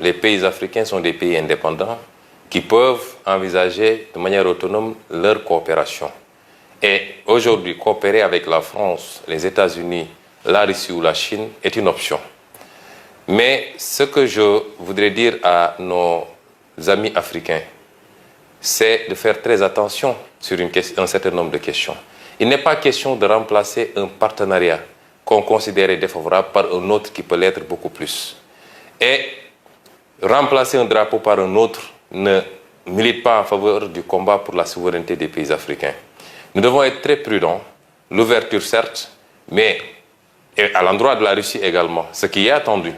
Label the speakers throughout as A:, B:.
A: les pays africains sont des pays indépendants qui peuvent envisager de manière autonome leur coopération. Et aujourd'hui, coopérer avec la France, les États-Unis, la Russie ou la Chine est une option. Mais ce que je voudrais dire à nos amis africains, c'est de faire très attention sur un certain nombre de questions. Il n'est pas question de remplacer un partenariat qu'on considérait défavorable par un autre qui peut l'être beaucoup plus. Et remplacer un drapeau par un autre ne milite pas en faveur du combat pour la souveraineté des pays africains. Nous devons être très prudents, l'ouverture certes, mais à l'endroit de la Russie également. Ce qui est attendu,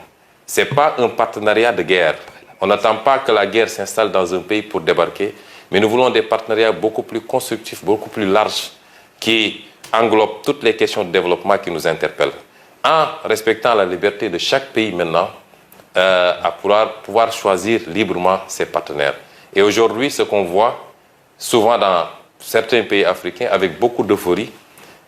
A: ce n'est pas un partenariat de guerre. On n'attend pas que la guerre s'installe dans un pays pour débarquer, mais nous voulons des partenariats beaucoup plus constructifs, beaucoup plus larges, qui englobent toutes les questions de développement qui nous interpellent, en respectant la liberté de chaque pays maintenant à pouvoir choisir librement ses partenaires. Et aujourd'hui, ce qu'on voit souvent dans certains pays africains, avec beaucoup d'euphorie,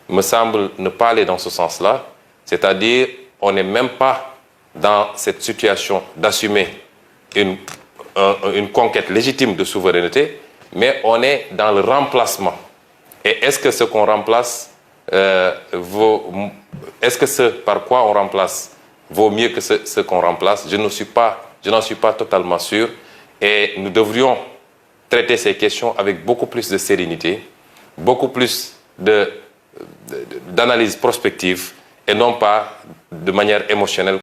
A: me semble ne pas aller dans ce sens-là, c'est-à-dire on n'est même pas dans cette situation d'assumer une conquête légitime de souveraineté, mais on est dans le remplacement. Et est-ce que ce qu'on remplace est-ce que ce par quoi on remplace vaut mieux que ce qu'on remplace? Je n'en suis pas totalement sûr. Et nous devrions traiter ces questions avec beaucoup plus de sérénité, beaucoup plus d'analyse prospective et non pas de manière émotionnelle.